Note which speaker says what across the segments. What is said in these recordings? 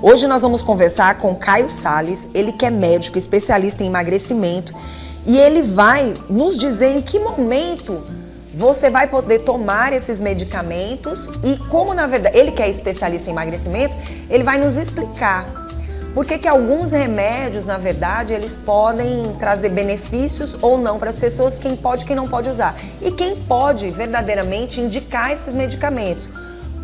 Speaker 1: Hoje nós vamos conversar com Caio Salles, ele que é médico, especialista em emagrecimento, e ele vai nos dizer em que momento você vai poder tomar esses medicamentos e como, na verdade, ele que é especialista em emagrecimento, ele vai nos explicar por que alguns remédios, na verdade, eles podem trazer benefícios ou não para as pessoas, quem pode e quem não pode usar. E quem pode verdadeiramente indicar esses medicamentos.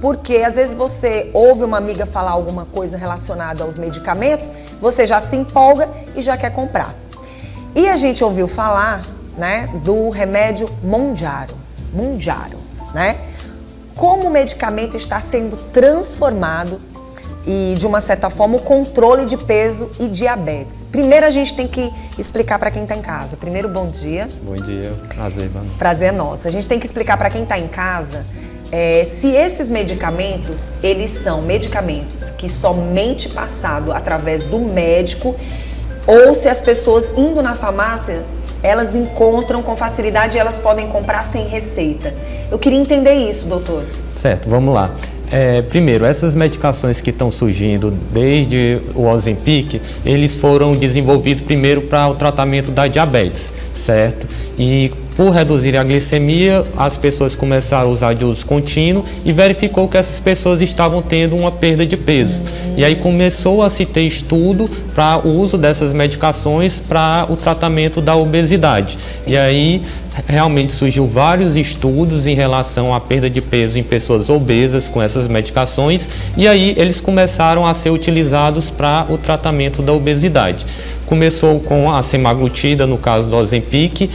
Speaker 1: Porque às vezes você ouve uma amiga falar alguma coisa relacionada aos medicamentos, você já se empolga e já quer comprar. E a gente ouviu falar, né, do remédio Mounjaro, né? Como o medicamento está sendo transformado e, de uma certa forma, o controle de peso e diabetes. Primeiro a gente tem que explicar para quem está em casa. Primeiro, bom dia.
Speaker 2: Bom dia, prazer, mano.
Speaker 1: Prazer é nosso. A gente tem que explicar para quem está em casa se esses medicamentos, eles são medicamentos que somente passado através do médico ou se as pessoas indo na farmácia, elas encontram com facilidade e elas podem comprar sem receita. Eu queria entender isso, doutor.
Speaker 2: Certo, vamos lá. Primeiro, essas medicações que estão surgindo desde o Ozempic, eles foram desenvolvidos primeiro para o tratamento da diabetes, certo? E por reduzir a glicemia, as pessoas começaram a usar de uso contínuo e verificou que essas pessoas estavam tendo uma perda de peso. E aí começou a se ter estudo para o uso dessas medicações para o tratamento da obesidade. Sim. E aí realmente surgiu vários estudos em relação à perda de peso em pessoas obesas com essas medicações e aí eles começaram a ser utilizados para o tratamento da obesidade. Começou com a semaglutida, no caso do Ozempic,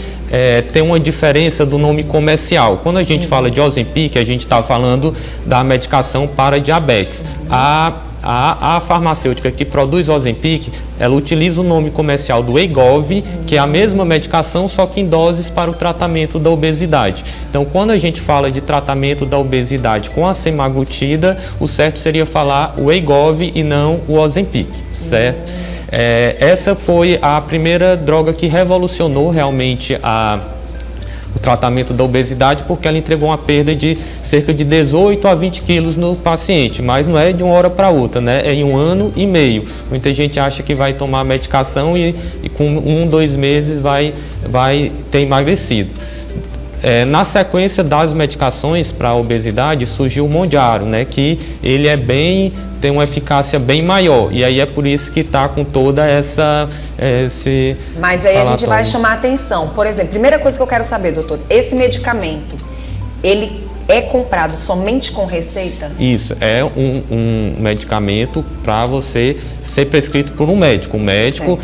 Speaker 2: tem uma diferença do nome comercial. Quando a gente fala de Ozempic, a gente está falando da medicação para diabetes. A farmacêutica que produz Ozempic, ela utiliza o nome comercial do Wegovy, que é a mesma medicação, só que em doses para o tratamento da obesidade. Então, quando a gente fala de tratamento da obesidade com a semaglutida, o certo seria falar o Wegovy e não o Ozempic, certo? Essa foi a primeira droga que revolucionou realmente o tratamento da obesidade, porque ela entregou uma perda de cerca de 18 a 20 quilos no paciente, mas não é de uma hora para outra, né? É em 1 ano e meio. Muita gente acha que vai tomar medicação e com 1, 2 meses vai ter emagrecido. Na sequência das medicações para a obesidade surgiu o Mounjaro, né? Que ele tem uma eficácia bem maior, e aí é por isso que está com toda esse
Speaker 1: Mas aí a gente vai chamar a atenção. Por exemplo, primeira coisa que eu quero saber, doutor, esse medicamento, ele é comprado somente com receita?
Speaker 2: Isso, é um medicamento para você ser prescrito por um médico. O médico,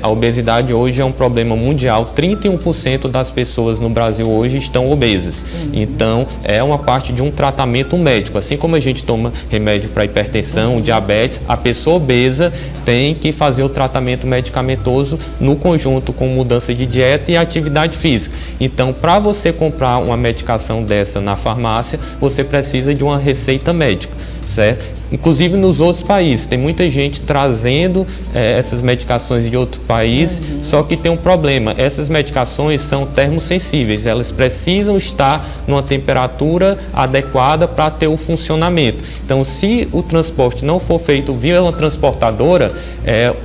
Speaker 2: a obesidade hoje é um problema mundial, 31% das pessoas no Brasil hoje estão obesas. Então, é uma parte de um tratamento médico. Assim como a gente toma remédio para hipertensão, diabetes, a pessoa obesa tem que fazer o tratamento medicamentoso no conjunto com mudança de dieta e atividade física. Então, para você comprar uma medicação dessa na farmácia, você precisa de uma receita médica, certo? Inclusive nos outros países, tem muita gente trazendo essas medicações de outro país, só que tem um problema, essas medicações são termosensíveis, elas precisam estar numa temperatura adequada para ter o funcionamento. Então, se o transporte não for feito via uma transportadora,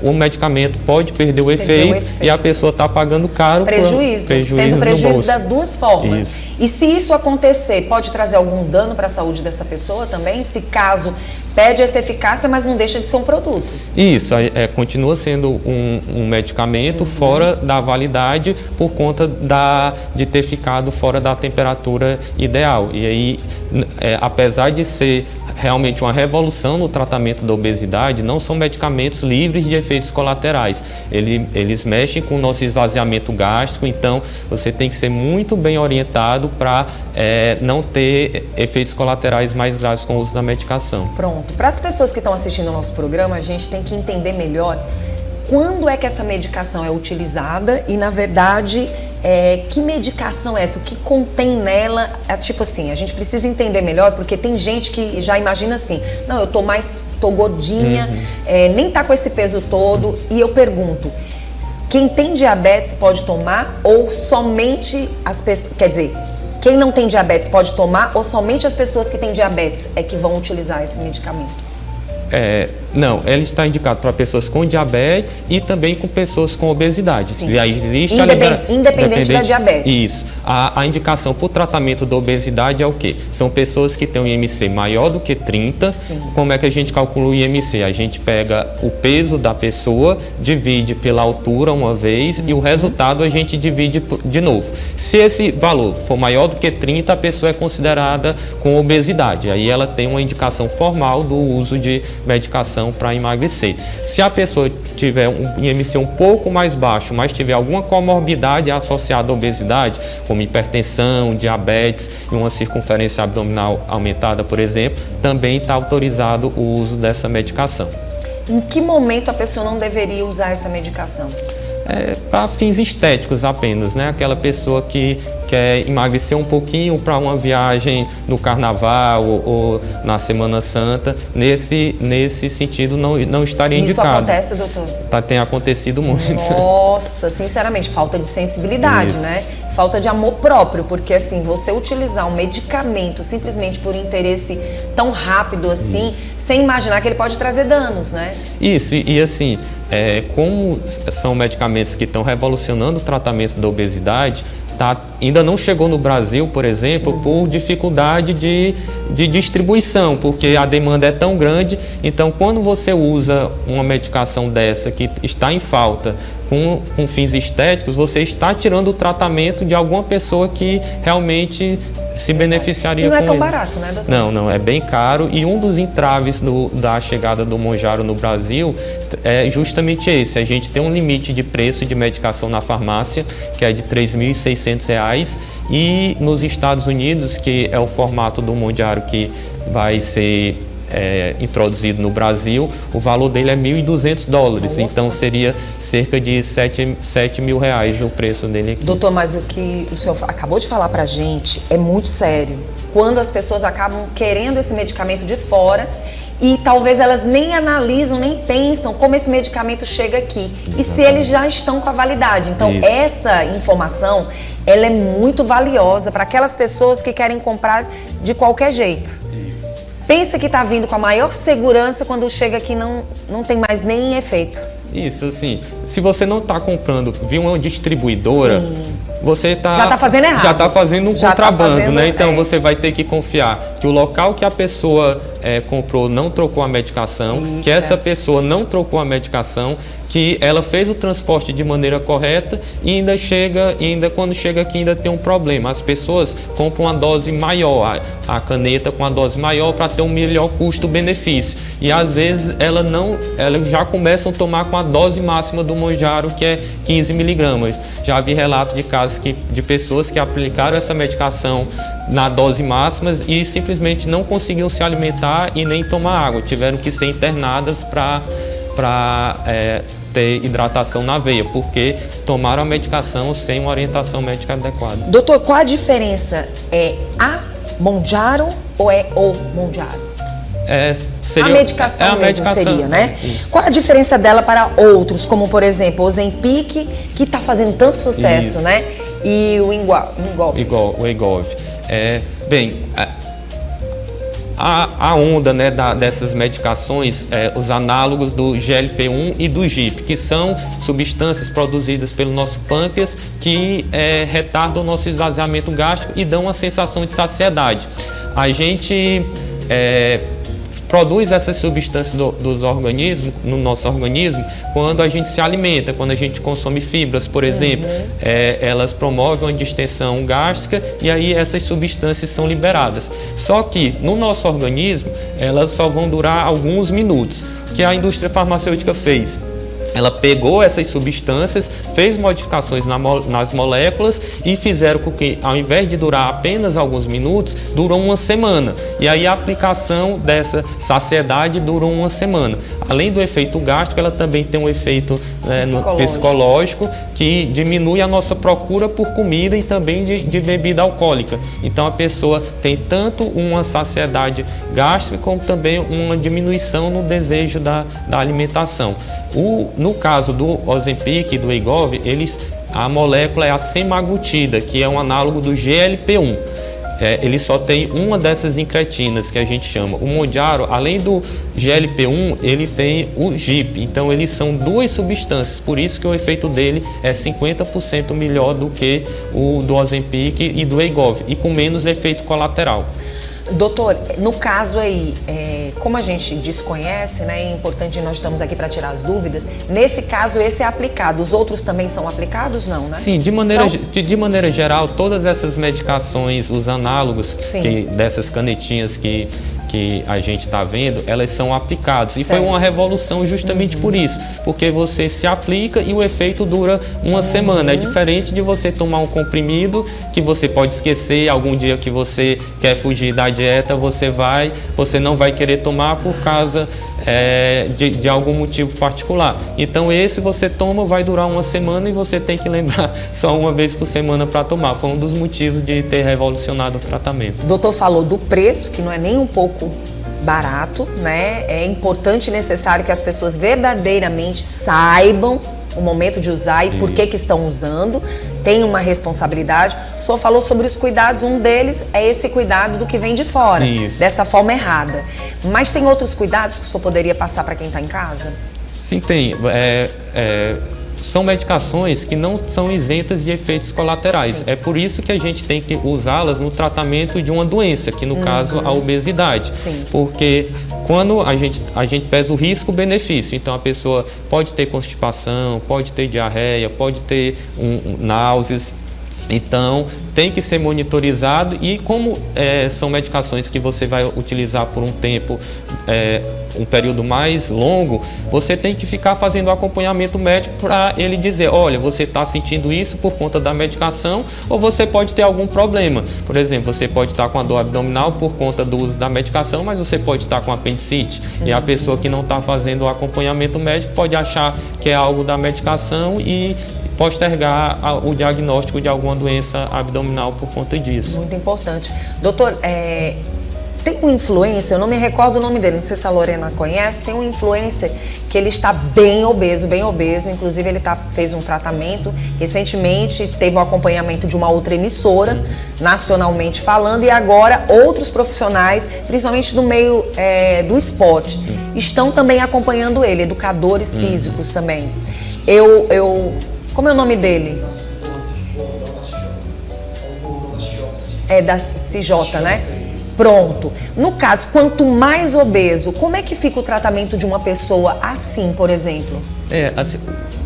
Speaker 2: o medicamento pode perder o efeito e a pessoa está pagando caro.
Speaker 1: Tendo prejuízo das duas formas.
Speaker 2: Isso.
Speaker 1: E se isso acontecer, pode trazer algum dano para a saúde dessa pessoa também? Se caso perde essa eficácia, mas não deixa de ser um produto. Isso,
Speaker 2: continua sendo um medicamento fora da validade por conta de ter ficado fora da temperatura ideal. E aí, apesar de ser realmente uma revolução no tratamento da obesidade, não são medicamentos livres de efeitos colaterais. Eles mexem com o nosso esvaziamento gástrico, então você tem que ser muito bem orientado para não ter efeitos colaterais mais graves com o uso da medicação.
Speaker 1: Pronto. Para as pessoas que estão assistindo o nosso programa, a gente tem que entender melhor quando é que essa medicação é utilizada e, na verdade, que medicação é essa? O que contém nela? Tipo assim, a gente precisa entender melhor, porque tem gente que já imagina assim, não, eu tô gordinha, nem tá com esse peso todo, e eu pergunto, quem tem diabetes pode tomar ou somente as pessoas, quer dizer, quem não tem diabetes pode tomar ou somente as pessoas que têm diabetes é que vão utilizar esse medicamento?
Speaker 2: Não, ele está indicado para pessoas com diabetes e também com pessoas com obesidade.
Speaker 1: Sim.
Speaker 2: E aí existe
Speaker 1: Independente da diabetes.
Speaker 2: Isso. A indicação para o tratamento da obesidade é o quê? São pessoas que têm um IMC maior do que 30.
Speaker 1: Sim.
Speaker 2: Como é que a gente calcula o IMC? A gente pega o peso da pessoa, divide pela altura uma vez e o resultado a gente divide de novo. Se esse valor for maior do que 30, a pessoa é considerada com obesidade. Aí ela tem uma indicação formal do uso de medicação para emagrecer. Se a pessoa tiver um IMC um pouco mais baixo, mas tiver alguma comorbidade associada à obesidade, como hipertensão, diabetes e uma circunferência abdominal aumentada, por exemplo, também está autorizado o uso dessa medicação.
Speaker 1: Em que momento a pessoa não deveria usar essa medicação?
Speaker 2: Para fins estéticos apenas, né? Aquela pessoa que quer emagrecer um pouquinho para uma viagem no Carnaval ou na Semana Santa, nesse sentido não estaria indicado.
Speaker 1: Isso acontece, doutor?
Speaker 2: Tem acontecido muito.
Speaker 1: Nossa, sinceramente, falta de sensibilidade,
Speaker 2: Isso.
Speaker 1: né? Falta de amor próprio, porque assim, você utilizar um medicamento simplesmente por interesse tão rápido assim, sem imaginar que ele pode trazer danos, né?
Speaker 2: Isso, e assim, como são medicamentos que estão revolucionando o tratamento da obesidade, ainda não chegou no Brasil, por exemplo, por dificuldade de distribuição, porque a demanda é tão grande. Então, quando você usa uma medicação dessa que está em falta com fins estéticos, você está tirando o tratamento de alguma pessoa que realmente se beneficiaria com ele.
Speaker 1: E não é tão barato, né, doutor?
Speaker 2: Não, é bem caro, e um dos entraves da chegada do Mounjaro no Brasil é justamente esse. A gente tem um limite de preço de medicação na farmácia, que é de R$ 3.600, e nos Estados Unidos, que é o formato do Mounjaro que vai ser introduzido no Brasil, o valor dele é $1.200. Nossa. Então seria cerca de R$7 mil o preço dele aqui.
Speaker 1: Doutor, mas o que o senhor acabou de falar pra gente é muito sério. Quando as pessoas acabam querendo esse medicamento de fora e talvez elas nem analisam, nem pensam como esse medicamento chega aqui. Exatamente. E se eles já estão com a validade. Então, isso. Essa informação, ela é muito valiosa para aquelas pessoas que querem comprar de qualquer jeito. Pensa que está vindo com a maior segurança, quando chega aqui não tem mais nem efeito.
Speaker 2: Isso, assim, se você não está comprando via uma distribuidora, sim, você
Speaker 1: já está fazendo errado.
Speaker 2: Já está fazendo um contrabando, né? Então você vai ter que confiar que o local que a pessoa comprou não trocou a medicação, eita, que essa pessoa não trocou a medicação, que ela fez o transporte de maneira correta e ainda quando chega aqui ainda tem um problema. As pessoas compram uma dose maior, a caneta com a dose maior para ter um melhor custo-benefício. E às vezes elas já começam a tomar com a dose máxima do Mounjaro, que é 15 miligramas. Já vi relato de casos de pessoas que aplicaram essa medicação na dose máxima e simplesmente não conseguiam se alimentar e nem tomar água. Tiveram que ser internadas para ter hidratação na veia, porque tomaram a medicação sem uma orientação médica adequada.
Speaker 1: Doutor, qual a diferença? É a Mounjaro ou é o Mounjaro?
Speaker 2: Seria,
Speaker 1: a medicação mesmo medicação, seria, né?
Speaker 2: Isso.
Speaker 1: Qual a diferença dela para outros, como por exemplo o Ozempic, que está fazendo tanto sucesso, isso, né? E o
Speaker 2: Wegovy. Bem, a onda, né, dessas medicações, os análogos do GLP-1 e do GIP, que são substâncias produzidas pelo nosso pâncreas que retardam o nosso esvaziamento gástrico e dão uma sensação de saciedade. A gente produz essas substâncias no nosso organismo quando a gente se alimenta, quando a gente consome fibras, por exemplo. Elas promovem uma distensão gástrica e aí essas substâncias são liberadas. Só que no nosso organismo elas só vão durar alguns minutos. O que a indústria farmacêutica fez? Ela pegou essas substâncias, fez modificações nas moléculas e fizeram com que, ao invés de durar apenas alguns minutos, durou uma semana. E aí a aplicação dessa saciedade durou uma semana. Além do efeito gástrico, ela também tem um efeito psicológico que diminui a nossa procura por comida e também de bebida alcoólica. Então a pessoa tem tanto uma saciedade gástrica como também uma diminuição no desejo da alimentação. No caso do Ozempic e do Wegovy, a molécula é a semaglutida, que é um análogo do GLP-1. ele só tem uma dessas incretinas que a gente chama. O Mounjaro, além do GLP-1, ele tem o GIP. Então, eles são duas substâncias. Por isso que o efeito dele é 50% melhor do que o do Ozempic e do Wegovy, e com menos efeito colateral.
Speaker 1: Doutor, no caso aí, como a gente desconhece, né, é importante, nós estamos aqui para tirar as dúvidas, nesse caso esse é aplicado, os outros também são aplicados, não, né?
Speaker 2: Sim, de maneira geral, todas essas medicações, os análogos dessas canetinhas que a gente está vendo, elas são aplicadas. E foi uma revolução justamente por isso, porque você se aplica e o efeito dura uma semana. É diferente de você tomar um comprimido que você pode esquecer, algum dia que você quer fugir da dieta, você não vai querer tomar por causa de algum motivo particular. Então esse você toma, vai durar uma semana e você tem que lembrar só uma vez por semana para tomar. Foi um dos motivos de ter revolucionado o tratamento.
Speaker 1: O doutor falou do preço, que não é nem um pouco barato, né? É importante e necessário que as pessoas verdadeiramente saibam o momento de usar e por que estão usando, tem uma responsabilidade. O senhor falou sobre os cuidados, um deles é esse cuidado do que vem de fora, dessa forma errada. Mas tem outros cuidados que o senhor poderia passar para quem está em casa?
Speaker 2: Sim, tem. São medicações que não são isentas de efeitos colaterais. É por isso que a gente tem que usá-las no tratamento de uma doença, que no caso a obesidade. Porque quando a gente pesa o risco-benefício, então a pessoa pode ter constipação, pode ter diarreia, pode ter náuseas. Então, tem que ser monitorizado e como são medicações que você vai utilizar por um tempo, um período mais longo, você tem que ficar fazendo acompanhamento médico para ele dizer, olha, você está sentindo isso por conta da medicação ou você pode ter algum problema. Por exemplo, você pode estar com a dor abdominal por conta do uso da medicação, mas você pode estar com apendicite. E a pessoa que não está fazendo o acompanhamento médico pode achar que é algo da medicação e postergar o diagnóstico de alguma doença abdominal por conta disso.
Speaker 1: Muito importante. Doutor, tem um influencer, eu não me recordo o nome dele, não sei se a Lorena conhece, tem um influencer que ele está bem obeso, inclusive ele fez um tratamento, recentemente teve um acompanhamento de uma outra emissora, nacionalmente falando, e agora outros profissionais, principalmente do meio do esporte, estão também acompanhando ele, educadores físicos também. Como é o nome dele? É da CJ, né? Pronto. No caso, quanto mais obeso, como é que fica o tratamento de uma pessoa assim, por exemplo?
Speaker 2: Assim,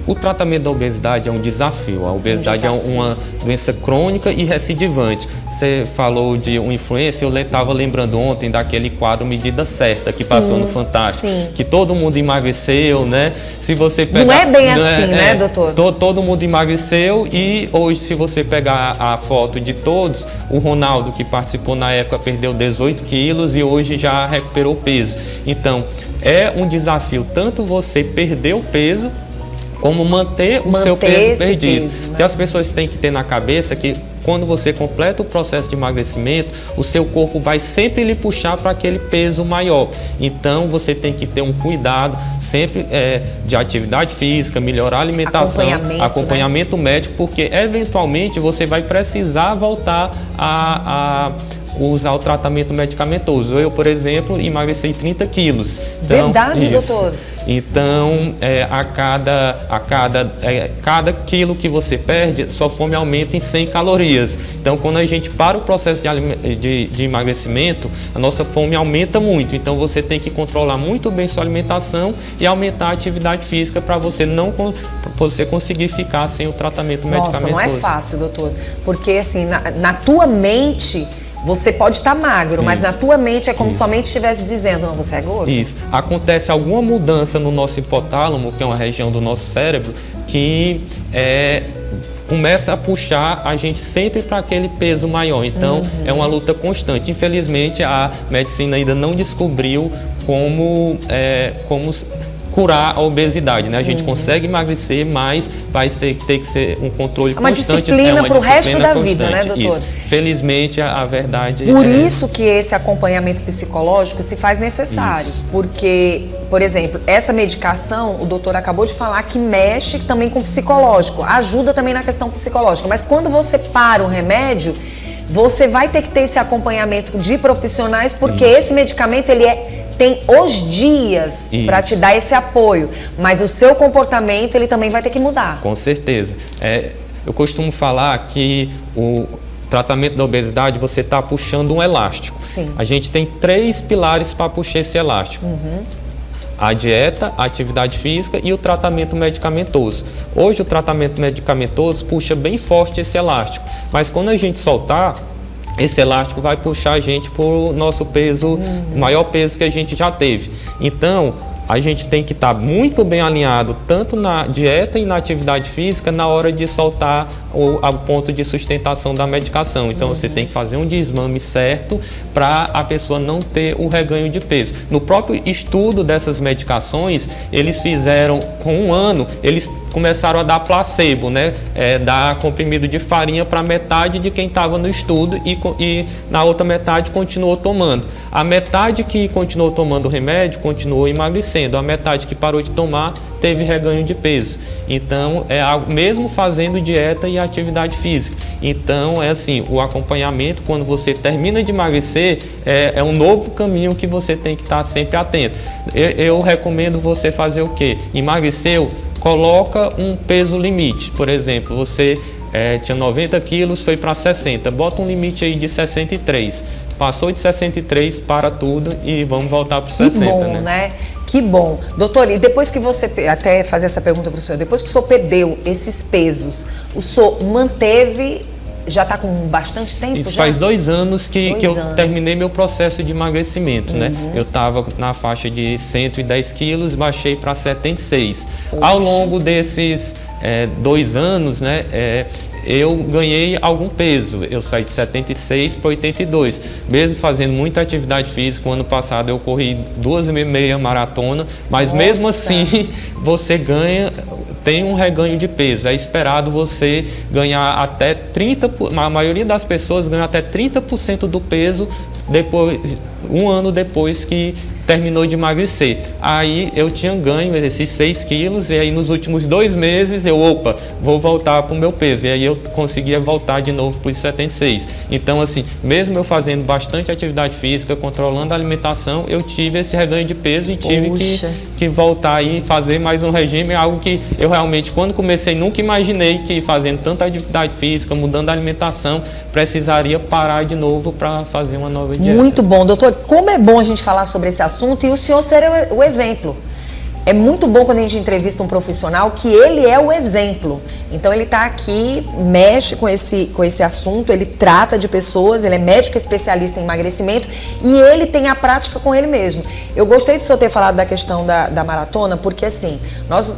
Speaker 2: o tratamento da obesidade é um desafio. A obesidade é uma doença crônica e recidivante. Você falou de um influencer, eu estava lembrando ontem daquele quadro Medida Certa que passou no Fantástico, que todo mundo emagreceu, né? Se você pegar,
Speaker 1: não é bem assim, né, doutor?
Speaker 2: Todo mundo emagreceu e hoje, se você pegar a foto de todos, o Ronaldo, que participou na época, perdeu 18 quilos e hoje já recuperou peso. Então, é um desafio tanto você perder o peso, como manter o seu peso perdido. Né? Que as pessoas têm que ter na cabeça que quando você completa o processo de emagrecimento, o seu corpo vai sempre lhe puxar para aquele peso maior. Então, você tem que ter um cuidado sempre de atividade física, melhorar a alimentação, acompanhamento médico, porque eventualmente você vai precisar voltar a usar o tratamento medicamentoso. Eu, por exemplo, emagreci 30 quilos. Então,
Speaker 1: verdade, doutor?
Speaker 2: Então, cada quilo que você perde, sua fome aumenta em 100 calorias. Então, quando a gente para o processo de emagrecimento, a nossa fome aumenta muito. Então, você tem que controlar muito bem sua alimentação e aumentar a atividade física para você conseguir ficar sem o tratamento medicamentoso.
Speaker 1: Nossa, não é fácil, doutor. Porque, assim, na tua mente, você pode estar magro, mas na tua mente é como se sua mente estivesse dizendo, não, você é gordo.
Speaker 2: Isso. Acontece alguma mudança no nosso hipotálamo, que é uma região do nosso cérebro, que começa a puxar a gente sempre para aquele peso maior. Então, é uma luta constante. Infelizmente, a medicina ainda não descobriu como curar a obesidade, né? A gente consegue emagrecer, mas vai ter que ser um controle constante.
Speaker 1: Disciplina para o resto da vida, né, doutor?
Speaker 2: Isso. Felizmente, a verdade
Speaker 1: Por isso que esse acompanhamento psicológico se faz necessário. Isso. Porque, por exemplo, essa medicação, o doutor acabou de falar que mexe também com o psicológico, ajuda também na questão psicológica. Mas quando você para o remédio, você vai ter que ter esse acompanhamento de profissionais, porque esse medicamento ele tem os dias para te dar esse apoio, mas o seu comportamento ele também vai ter que mudar.
Speaker 2: Com certeza. Eu costumo falar que o tratamento da obesidade, você está puxando um elástico.
Speaker 1: Sim.
Speaker 2: A gente tem 3 pilares para puxar esse elástico. A dieta, a atividade física e o tratamento medicamentoso. Hoje o tratamento medicamentoso puxa bem forte esse elástico, mas quando a gente soltar, esse elástico vai puxar a gente para o nosso peso, o maior peso que a gente já teve. Então, a gente tem que estar muito bem alinhado, tanto na dieta e na atividade física, na hora de soltar o ponto de sustentação da medicação. Então, você tem que fazer um desmame certo para a pessoa não ter o reganho de peso. No próprio estudo dessas medicações, eles fizeram, com 1 ano, eles começaram a dar placebo, né? Dar comprimido de farinha para metade de quem estava no estudo e na outra metade continuou tomando. A metade que continuou tomando o remédio continuou emagrecendo, a metade que parou de tomar teve reganho de peso. Então, é algo, mesmo fazendo dieta e atividade física. Então, é assim, o acompanhamento, quando você termina de emagrecer, é um novo caminho que você tem que estar sempre atento. Eu recomendo você fazer o quê? Emagreceu? Coloca um peso limite. Por exemplo, você tinha 90 quilos, foi para 60. Bota um limite aí de 63. Passou de 63, para tudo e vamos voltar para 60.
Speaker 1: Que bom, né? Que bom. Doutor, e depois que você, até fazer essa pergunta para o senhor, depois que o senhor perdeu esses pesos, o senhor manteve, já está com bastante tempo?
Speaker 2: Isso
Speaker 1: já?
Speaker 2: faz 2 anos que eu terminei meu processo de emagrecimento, né? Eu estava na faixa de 110 quilos, baixei para 76. Poxa. Ao longo desses 2 anos, né? Eu ganhei algum peso, eu saí de 76 para 82, mesmo fazendo muita atividade física. O ano passado eu corri 2,5 maratona, mas mesmo assim você tem um reganho de peso. É esperado você ganhar até 30%, a maioria das pessoas ganha até 30% do peso depois, 1 ano depois que terminou de emagrecer. Aí eu tinha ganho esses 6 quilos e aí nos últimos 2 meses vou voltar para o meu peso. E aí eu conseguia voltar de novo para os 76. Então assim, mesmo eu fazendo bastante atividade física, controlando a alimentação, eu tive esse reganho de peso e tive que voltar e fazer mais um regime, algo que eu realmente, quando comecei, nunca imaginei que fazendo tanta atividade física, mudando a alimentação, precisaria parar de novo para fazer uma nova dieta.
Speaker 1: Muito bom, doutor. Como é bom a gente falar sobre esse assunto e o senhor ser o exemplo. É muito bom quando a gente entrevista um profissional que ele é o exemplo. Então ele está aqui, mexe com esse assunto, ele trata de pessoas, ele é médico especialista em emagrecimento e ele tem a prática com ele mesmo. Eu gostei do senhor ter falado da questão da maratona, porque assim,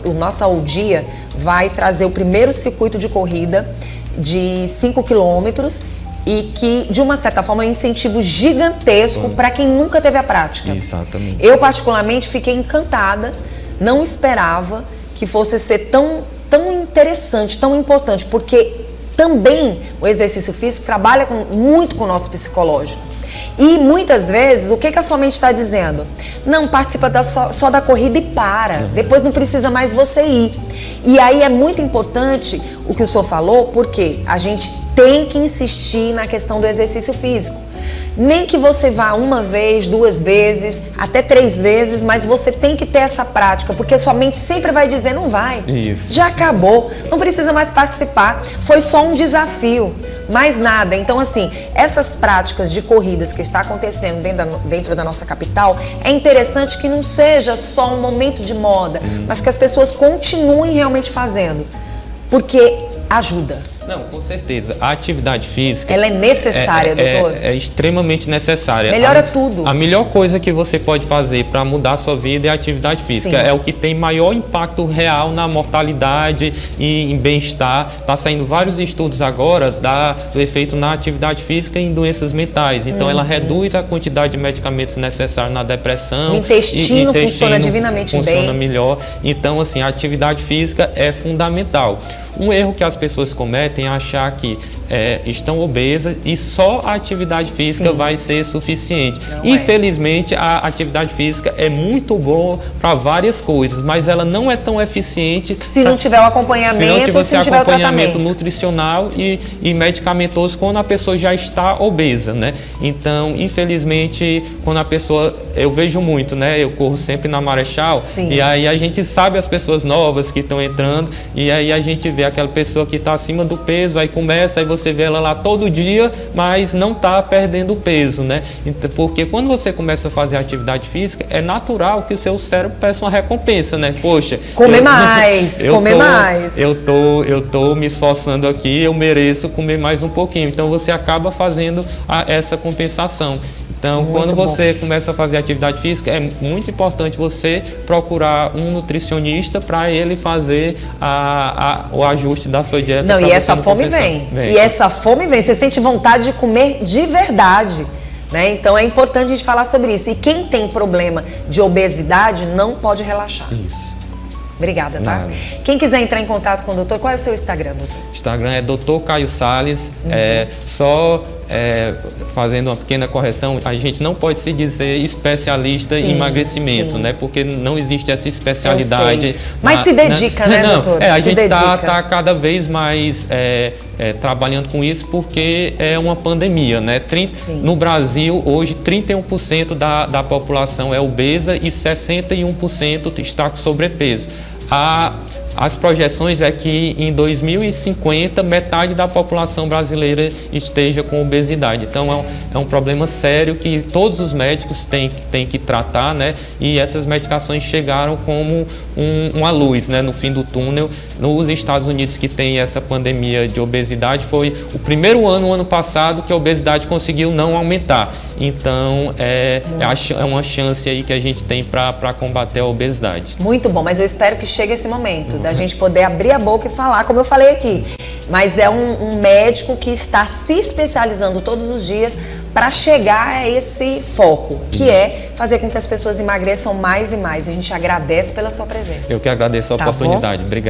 Speaker 1: o nossa Dia vai trazer o primeiro circuito de corrida de 5 quilômetros e que, de uma certa forma, é um incentivo gigantesco para quem nunca teve a prática.
Speaker 2: Exatamente.
Speaker 1: Eu, particularmente, fiquei encantada, não esperava que fosse ser tão interessante, tão importante, porque também o exercício físico trabalha muito com o nosso psicológico. E muitas vezes, o que a sua mente está dizendo? Não, participa só da corrida e para. Depois não precisa mais você ir. E aí é muito importante o que o senhor falou, porque a gente tem que insistir na questão do exercício físico. Nem que você vá 1 vez, 2 vezes, até 3 vezes, mas você tem que ter essa prática, porque sua mente sempre vai dizer, não vai.
Speaker 2: Isso.
Speaker 1: Já acabou, não precisa mais participar, foi só um desafio, mais nada. Então, assim, essas práticas de corridas que está acontecendo dentro da nossa capital, é interessante que não seja só um momento de moda, mas que as pessoas continuem realmente fazendo, porque ajuda.
Speaker 2: Não, com certeza. A atividade física...
Speaker 1: Ela é necessária, doutor?
Speaker 2: É extremamente necessária.
Speaker 1: Melhora tudo.
Speaker 2: A melhor coisa que você pode fazer para mudar a sua vida é a atividade física.
Speaker 1: Sim.
Speaker 2: É o que tem maior impacto real na mortalidade e em bem-estar. Está saindo vários estudos agora do efeito na atividade física e em doenças mentais. Então, ela reduz a quantidade de medicamentos necessários na depressão.
Speaker 1: O intestino funciona divinamente bem.
Speaker 2: Funciona melhor. Então, assim, a atividade física é fundamental. Um erro que as pessoas cometem é achar que estão obesas e só a atividade física vai ser suficiente. Infelizmente, a atividade física é muito boa para várias coisas, mas ela não é tão eficiente
Speaker 1: se não tiver o acompanhamento,
Speaker 2: se não tiver
Speaker 1: o tratamento
Speaker 2: nutricional e medicamentoso quando a pessoa já está obesa, né? Então, infelizmente, quando a pessoa, eu vejo muito, né? Eu corro sempre na Marechal, e aí a gente sabe as pessoas novas que estão entrando, e aí a gente vê aquela pessoa que está acima do peso, aí você vê ela lá todo dia, mas não está perdendo peso, né? Então, porque quando você começa a fazer atividade física, é natural que o seu cérebro peça uma recompensa, né? Poxa,
Speaker 1: comer mais.
Speaker 2: Eu tô me esforçando aqui, eu mereço comer mais um pouquinho. Então você acaba fazendo essa compensação. Então, quando você começa a fazer atividade física, é muito importante você procurar um nutricionista para ele fazer o ajuste da sua dieta.
Speaker 1: Não, e essa fome vem. E essa fome vem. Você sente vontade de comer de verdade, né? Então, é importante a gente falar sobre isso. E quem tem problema de obesidade não pode relaxar.
Speaker 2: Isso.
Speaker 1: Obrigada, tá?
Speaker 2: Nada.
Speaker 1: Quem quiser entrar em contato com o doutor, qual é o seu Instagram, doutor?
Speaker 2: Instagram é Dr. Caio Salles. Fazendo uma pequena correção, a gente não pode se dizer especialista em emagrecimento, né? Porque não existe essa especialidade.
Speaker 1: Mas se dedica, né, doutor?
Speaker 2: A gente está cada vez mais trabalhando com isso porque é uma pandemia, né? No Brasil, hoje, 31% da população é obesa e 61% está com sobrepeso. As projeções é que em 2050 metade da população brasileira esteja com obesidade. Então é um problema sério que todos os médicos têm que tratar, né? E essas medicações chegaram como uma luz, né, no fim do túnel. Nos Estados Unidos, que tem essa pandemia de obesidade, foi o primeiro ano passado, que a obesidade conseguiu não aumentar. Então é uma chance aí que a gente tem para combater a obesidade.
Speaker 1: Muito bom, mas eu espero que chegue esse momento da gente poder abrir a boca e falar, como eu falei aqui. Mas é um médico que está se especializando todos os dias para chegar a esse foco, que é fazer com que as pessoas emagreçam mais e mais. A gente agradece pela sua presença.
Speaker 2: Eu que agradeço a oportunidade. Obrigado.